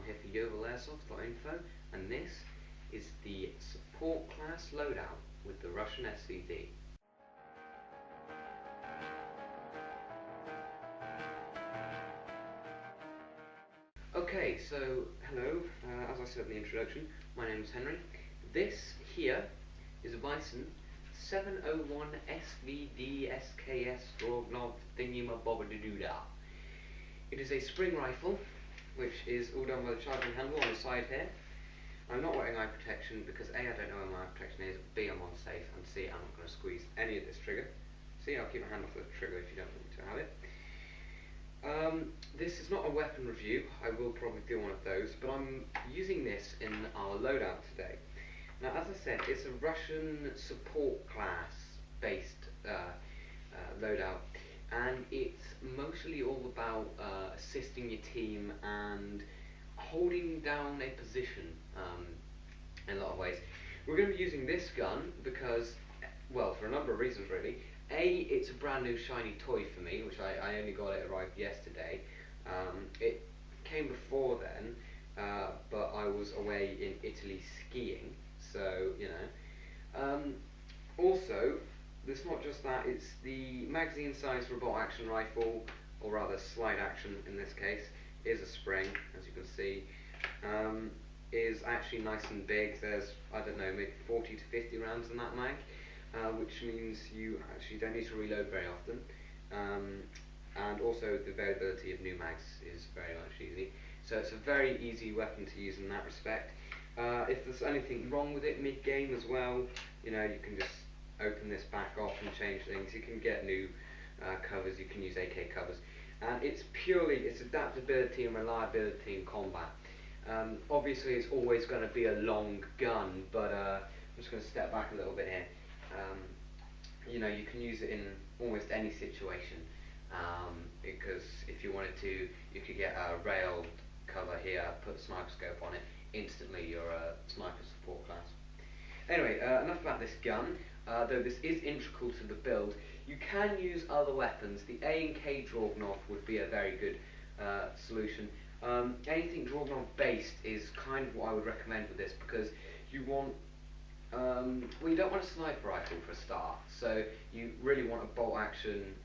here for Airsoft.info, and this is the support class loadout with the Russian SVD. Okay, so hello, as I said in the introduction, my name is Henry. This here is a Bison 701 SVD SKS Drognov thingy-ma-bobba-doo-dah. It is a spring rifle, which is all done by the charging handle on the side here. I'm not wearing eye protection because A, I don't know where my eye protection is, B, I'm unsafe, and C, I'm not going to squeeze any of this trigger. C, I'll keep my hand off the trigger if you don't want me to have it. This is not a weapon review, I will probably do one of those, but I'm using this in our loadout today. Now, as I said, it's a Russian support class based loadout, and it's mostly all about assisting your team and holding down a position in a lot of ways. We're going to be using this gun because, well, for a number of reasons really. A, it's a brand new shiny toy for me, which I only got it arrived yesterday. It came before then, but I was away in Italy skiing, so, you know. Also, it's not just that, it's the magazine-sized robot action rifle, or rather slide action in this case, is a spring, as you can see. Is actually nice and big. There's, I don't know, maybe 40 to 50 rounds in that mag. Which means you actually don't need to reload very often, and also the availability of new mags is very much easy. So it's a very easy weapon to use in that respect. If there's anything wrong with it mid-game as well, you know, you can just open this back off and change things. You can get new covers, you can use AK covers, and it's adaptability and reliability in combat. Obviously it's always going to be a long gun, but I'm just going to step back a little bit here. You know, you can use it in almost any situation, because if you wanted to, you could get a rail cover here, put a sniper scope on it, instantly you're a sniper support class. Anyway, enough about this gun. Though this is integral to the build, you can use other weapons. The A and K Drognov would be a very good solution. Anything Drognov based is kind of what I would recommend with this, because you want well, you don't want a sniper rifle for a start, so you really want a bolt action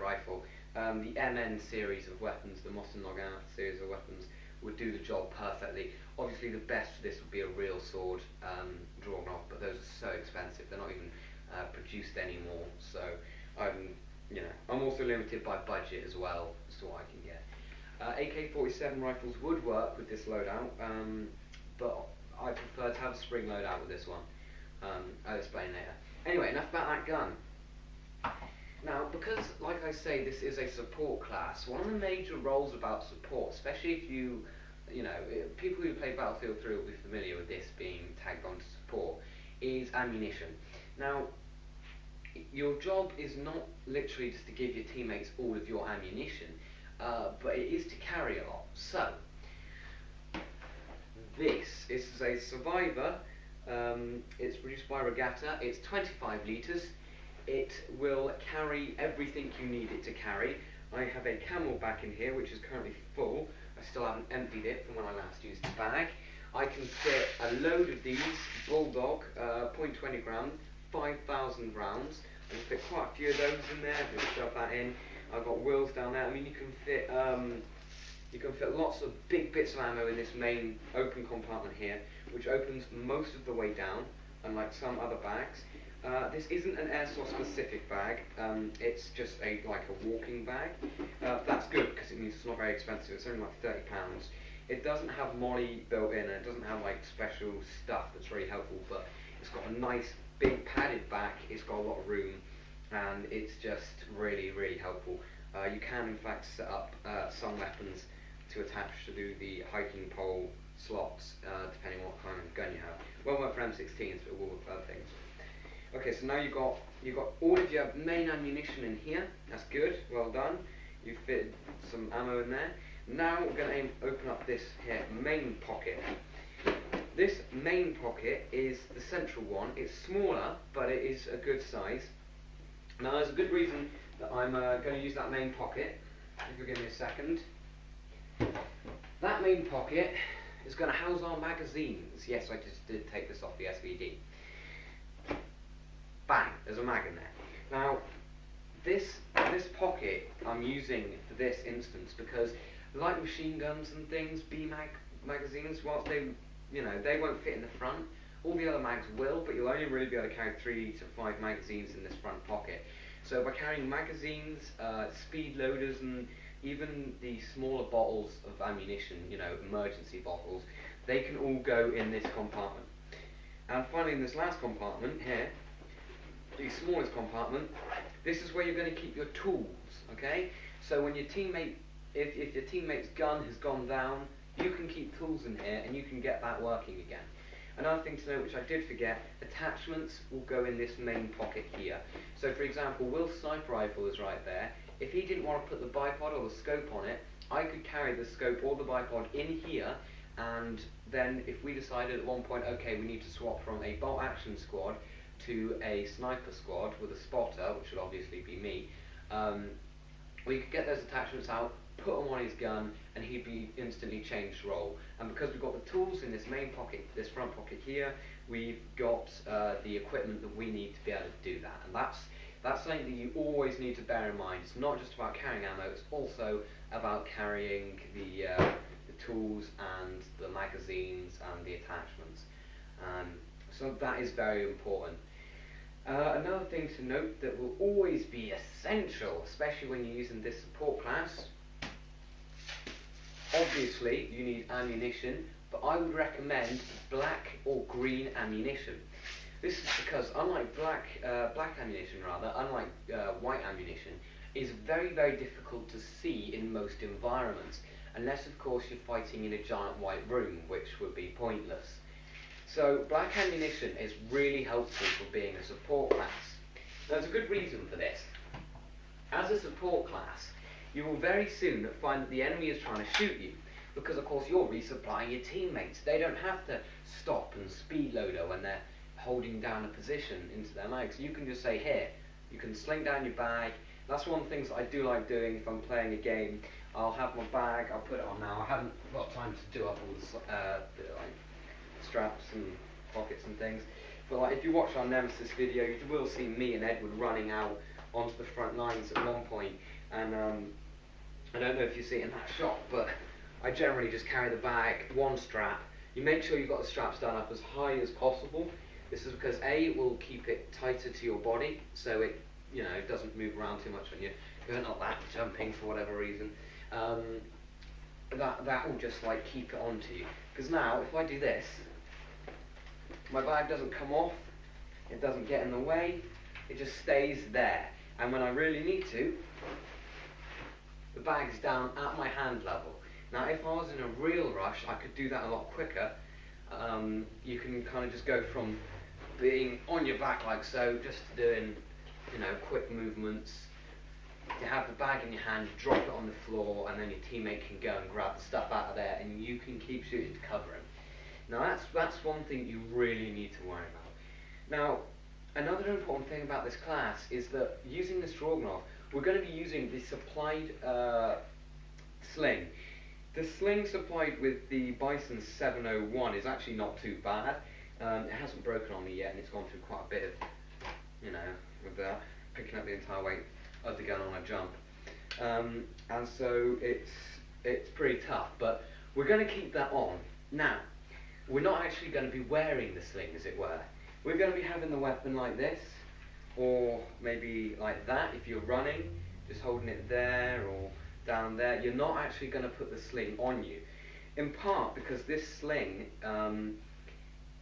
rifle. The MN series of weapons, the Moss and Loadout series of weapons, would do the job perfectly. Obviously the best for this would be a real sword Drognov, but those are so expensive, they're not even produced anymore, so you know, I'm also limited by budget as well as to what I can get. AK-47 rifles would work with this loadout, but I prefer to have a spring loadout with this one. I'll explain later. Anyway, enough about that gun. Now, because, like I say, this is a support class, one of the major roles about support, especially if you know, people who play Battlefield 3 will be familiar with this being tagged onto support, is ammunition. Now, your job is not literally just to give your teammates all of your ammunition, but it is to carry a lot. So, this is a Survivor. It's produced by Regatta. It's 25 litres. It will carry everything you need it to carry. I have a Camelback in here, which is currently full. I still haven't emptied it from when I last used the bag. I can fit a load of these Bulldog, .20 gram, 5,000 rounds. I can fit quite a few of those in there. Just shove that in. I've got wheels down there. I mean, you can fit lots of big bits of ammo in this main open compartment here, which opens most of the way down, unlike some other bags. This isn't an Airsoft specific bag, it's just like a walking bag. That's good because it means it's not very expensive, it's only like £30. It doesn't have molly built in, and it doesn't have like special stuff that's very helpful, but it's got a nice big padded back, it's got a lot of room, and it's just really, really helpful. You can in fact set up some weapons to attach to do the hiking pole slots, depending on what kind of gun you have. Won't work for M16s, but it will work for other things. Okay, so now you've got all of your main ammunition in here. That's good, well done. You've fitted some ammo in there. Now we're going to open up this here main pocket. This main pocket is the central one. It's smaller, but it is a good size. Now there's a good reason that I'm going to use that main pocket. If you'll give me a second. That main pocket is going to house our magazines. Yes, I just did take this off the SVD. Bang, there's a mag in there. Now, this pocket I'm using for this instance because, like machine guns and things, magazines, whilst they won't fit in the front, all the other mags will, but you'll only really be able to carry 3 to 5 magazines in this front pocket. So by carrying magazines, speed loaders, and even the smaller bottles of ammunition, emergency bottles, they can all go in this compartment. And finally, in this last compartment here, the smallest compartment, this is where you're going to keep your tools, okay? So when your teammate, if your teammate's gun has gone down, you can keep tools in here and you can get that working again. Another thing to note, which I did forget, attachments will go in this main pocket here. So for example, Will's sniper rifle is right there. If he didn't want to put the bipod or the scope on it, I could carry the scope or the bipod in here, and then if we decided at one point, okay, we need to swap from a bolt action squad to a sniper squad with a spotter, which would obviously be me, we could get those attachments out, put them on his gun, and he'd be instantly changed role. And because we've got the tools in this main pocket, this front pocket here, we've got the equipment that we need to be able to do that. And that's something that you always need to bear in mind. It's not just about carrying ammo, it's also about carrying the tools and the magazines and the attachments. So that is very important. Another thing to note that will always be essential, especially when you're using this support class, obviously you need ammunition, but I would recommend black or green ammunition. This is because unlike black ammunition, unlike white ammunition, is very, very difficult to see in most environments, unless of course you're fighting in a giant white room, which would be pointless. So black ammunition is really helpful for being a support class. There's a good reason for this. As a support class, you will very soon find that the enemy is trying to shoot you, because of course you're resupplying your teammates. They don't have to stop and speed loader when they're holding down a position into their mags. You can just say, here, you can sling down your bag. That's one of the things that I do like doing if I'm playing a game. I'll have my bag, I'll put it on now. I haven't got time to do up all the straps and pockets and things. But like, if you watch our Nemesis video, you will see me and Edward running out onto the front lines at one point. And I don't know if you see it in that shot, but I generally just carry the bag, one strap. You make sure you've got the straps done up as high as possible. This is because A, it will keep it tighter to your body, so it it doesn't move around too much when you're not that jumping for whatever reason. That will just like keep it onto you. Because now, if I do this, my bag doesn't come off, it doesn't get in the way, it just stays there. And when I really need to, the bag's down at my hand level. Now if I was in a real rush, I could do that a lot quicker. You can kind of just go from being on your back like so, just doing quick movements. You have the bag in your hand, you drop it on the floor, and then your teammate can go and grab the stuff out of there, and you can keep shooting to cover him. Now that's one thing you really need to worry about. Now another important thing about this class is that using the Stroganov, we're going to be using the supplied sling. The sling supplied with the Bison 701 is actually not too bad. It hasn't broken on me yet, and it's gone through quite a bit of, with picking up the entire weight of the gun on a jump. And so it's pretty tough, but we're going to keep that on. Now, we're not actually going to be wearing the sling, as it were. We're going to be having the weapon like this, or maybe like that if you're running, just holding it there or down there. You're not actually going to put the sling on you, in part because this sling,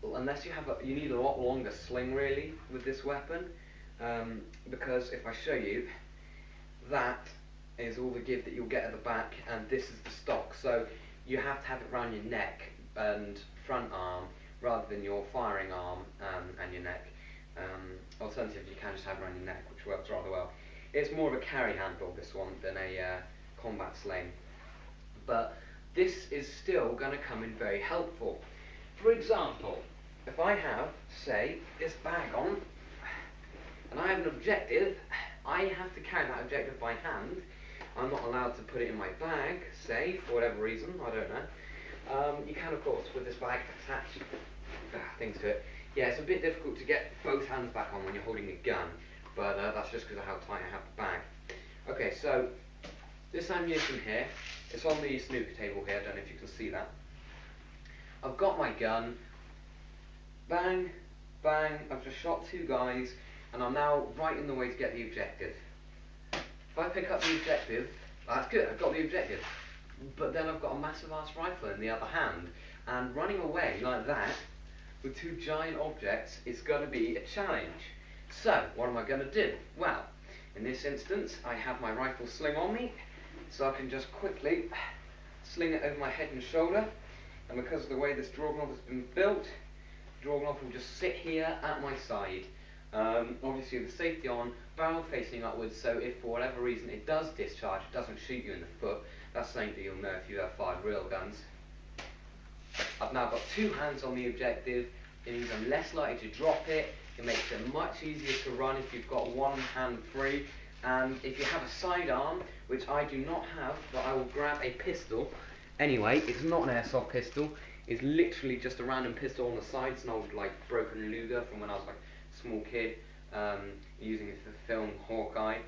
unless you need a lot longer sling really with this weapon, because if I show you, that is all the give that you'll get at the back, and this is the stock, so you have to have it around your neck and front arm rather than your firing arm and your neck. Alternatively, you can just have it around your neck, which works rather well. It's more of a carry handle, this one, than a combat sling. But this is still going to come in very helpful. For example, if I have, say, this bag on, and I have an objective, I have to carry that objective by hand, I'm not allowed to put it in my bag, say, for whatever reason, I don't know. You can, of course, with this bag, attach things to it. Yeah, it's a bit difficult to get both hands back on when you're holding a gun, but that's just because of how tight I have the bag. Okay, so this ammunition here, it's on the snooker table here, I don't know if you can see that. I've got my gun, bang, bang, I've just shot 2 guys, and I'm now right in the way to get the objective. If I pick up the objective, that's good, I've got the objective, but then I've got a massive ass rifle in the other hand, and running away like that, with 2 giant objects, is going to be a challenge. So, what am I going to do? Well, in this instance, I have my rifle sling on me, so I can just quickly sling it over my head and shoulder, and because of the way this draw knob has been built, the draw knob will just sit here at my side. Obviously with the safety on, barrel facing upwards, so if for whatever reason it does discharge, it doesn't shoot you in the foot. That's something that you'll know if you have fired real guns. I've now got 2 hands on the objective. It means I'm less likely to drop it. It makes it much easier to run if you've got one hand free. And if you have a sidearm, which I do not have, but I will grab a pistol. Anyway, it's not an airsoft pistol. It's literally just a random pistol on the side. It's an old like broken Luger from when I was like a small kid, using it for the film Hawkeye.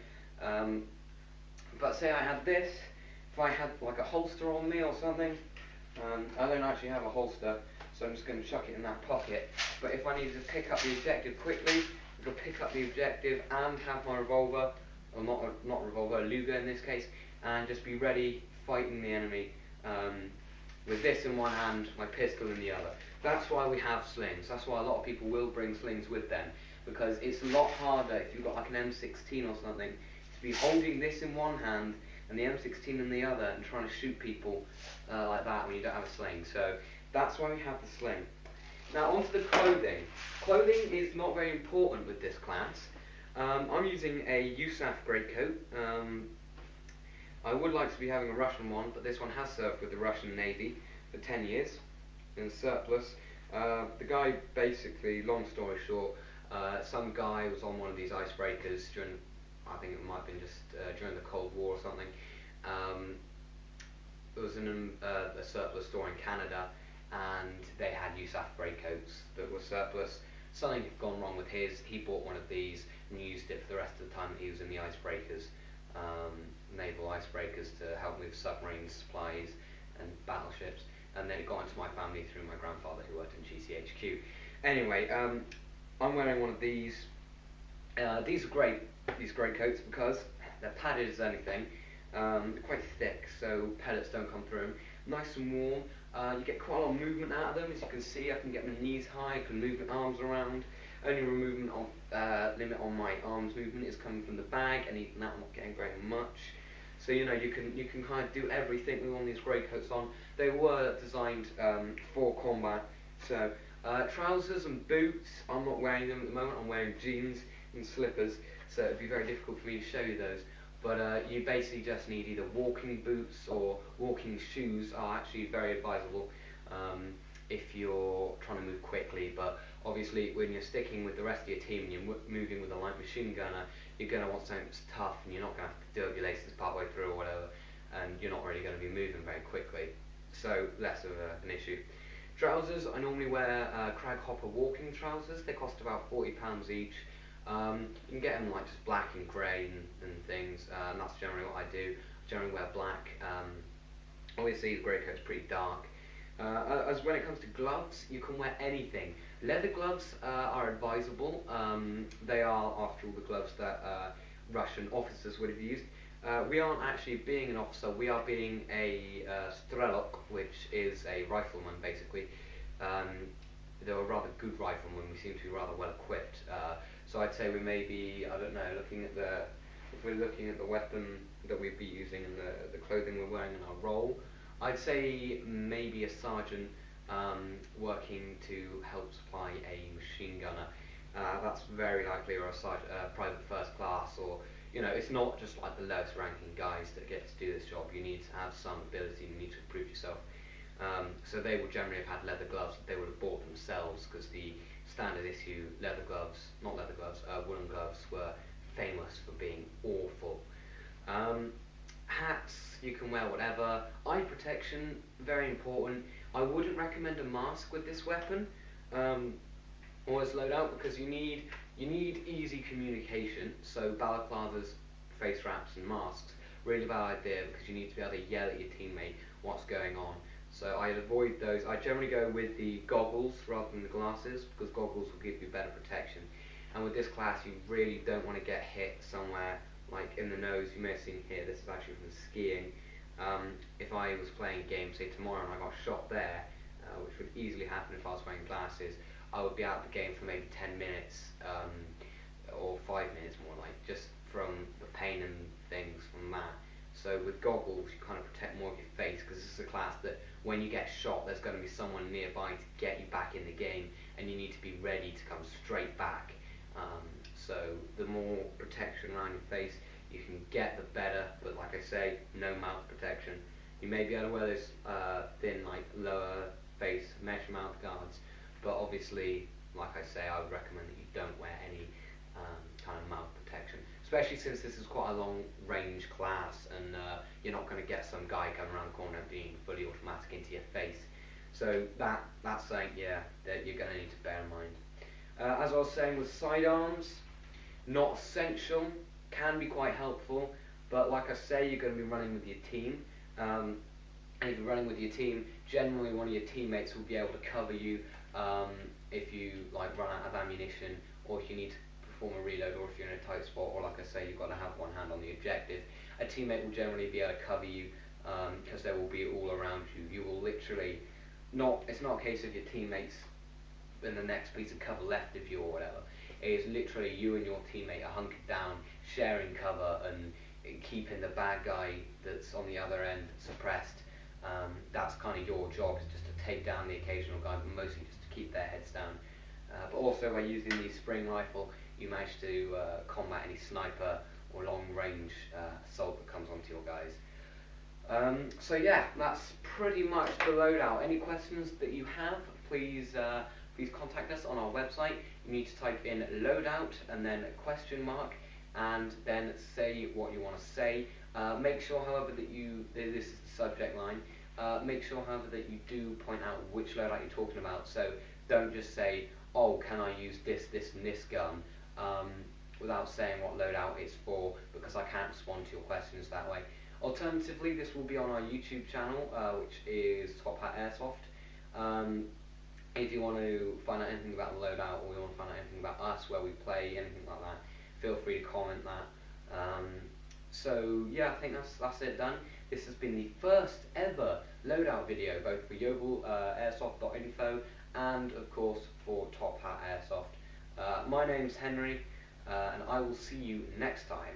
But say I had this, if I had like a holster on me or something, I don't actually have a holster, so I'm just going to chuck it in that pocket. But if I needed to pick up the objective quickly, I could pick up the objective and have my revolver, or not revolver, a Luger in this case, and just be ready fighting the enemy with this in one hand, my pistol in the other. That's why we have slings. That's why a lot of people will bring slings with them, because it's a lot harder if you've got like an M16 or something to be holding this in one hand and the M16 in the other and trying to shoot people like that when you don't have a sling. So that's why we have the sling. Now onto the clothing. Clothing is not very important with this class. I'm using a USAF greatcoat. I would like to be having a Russian one, but this one has served with the Russian Navy for 10 years in surplus. The guy basically, long story short, some guy was on one of these icebreakers during, I think it might have been just during the Cold War or something. It was in a surplus store in Canada, and they had USAF greatcoats that were surplus. Something had gone wrong with his. He bought one of these and used it for the rest of the time that he was in the icebreakers, naval icebreakers, to help move submarines, supplies and battleships. And then it got into my family through my grandfather, who worked in GCHQ. Anyway, I'm wearing one of these. These are great, these greatcoats, because they're padded as anything. They're quite thick, so pellets don't come through them. Nice and warm. You get quite a lot of movement out of them. As you can see, I can get my knees high, I can move my arms around. Only limit on my arms movement is coming from the bag, and even that I'm not getting very much. So you know, you can kind of do everything with one of these greatcoats on. They were designed for combat. So trousers and boots, I'm not wearing them at the moment. I'm wearing jeans and slippers, so it'd be very difficult for me to show you those. But you basically just need either walking boots or walking shoes. Are actually very advisable if you're trying to move quickly. But obviously, when you're sticking with the rest of your team and you're moving with a light machine gunner, you're going to want something that's tough, and you're not going to have to do up your laces partway through or whatever, and you're not really going to be moving very quickly. So less of an issue. Trousers, I normally wear Crag Hopper walking trousers. They cost about £40 each. You can get them like just black and grey and things, and that's generally what I do. I generally wear black. Obviously the grey coat's pretty dark. As when it comes to gloves, you can wear anything. Leather gloves are advisable. They are, after all, the gloves that Russian officers would have used. We aren't actually being an officer, we are being a strelok, which is a rifleman basically. They're a rather good rifleman, we seem to be rather well equipped. So I'd say we may be, I don't know, if we're looking at the weapon that we'd be using and the clothing we're wearing in our role, I'd say maybe a sergeant working to help supply a machine gunner. That's very likely, or a private first class, or you know, it's not just like the lowest ranking guys that get to do this job. You need to have some ability, you need to prove yourself. So they would generally have had leather gloves that they would have bought themselves, because the standard issue woolen gloves were famous for being awful. hats, you can wear whatever. Eye protection, very important. I wouldn't recommend a mask with this weapon or this loadout, because you need easy communication. So balaclavas, face wraps and masks, really bad idea, because you need to be able to yell at your teammate what's going on. So I'd avoid those. I generally go with the goggles rather than the glasses, because goggles will give you better protection. And with this class, you really don't want to get hit somewhere like in the nose. You may have seen here, this is actually from skiing. If I was playing a game, say tomorrow, and I got shot there, which would easily happen if I was wearing glasses, I would be out of the game for maybe 10 minutes, or 5 minutes more like, just from the pain and things from that. So with goggles, you kind of protect more of your face, because this is a class that when you get shot, there's going to be someone nearby to get you back in the game, and you need to be ready to come straight back. So the more protection around your face you can get, the better. But like I say, no mouth protection. You may be able to wear those thin, like lower face mesh mouth guards, but obviously, like I say, I would recommend that you don't wear any kind of mouth protection, especially since this is quite a long range class, and you're not going to get some guy coming around the corner being fully automatic into your face. So that's something, yeah, that you're going to need to bear in mind. As I was saying, with sidearms, not essential, can be quite helpful, but like I say, you're going to be running with your team. And if you're running with your team, generally one of your teammates will be able to cover you if you like run out of ammunition, or if you need to perform a reload, or if you're in a tight spot, or like I say, you've got to have one hand on the objective. A teammate will generally be able to cover you, because they will be all around you. You will literally it's not a case of your teammates in the next piece of cover left of you or whatever. It is literally you and your teammate are hunkered down, sharing cover and keeping the bad guy that's on the other end suppressed. That's kind of your job, is just to take down the occasional guy, but mostly just to keep their heads down. But also by using the spring rifle, you manage to combat any sniper or long range assault that comes onto your guys. So yeah, that's pretty much the loadout. Any questions that you have, please contact us on our website. You need to type in loadout and then a question mark, and then say what you want to say. Make sure, however, that this is the subject line. Make sure, however, that you do point out which loadout you're talking about. So don't just say, oh, can I use this, and this gun, without saying what loadout it's for, because I can't respond to your questions that way. Alternatively, this will be on our YouTube channel, which is Top Hat Airsoft. If you want to find out anything about the loadout, or you want to find out anything about us, where we play, anything like that, feel free to comment that. So yeah, I think that's it done. This has been the first ever loadout video, both for Yeovil Airsoft.info and of course for Top Hat Airsoft. My name's Henry, and I will see you next time.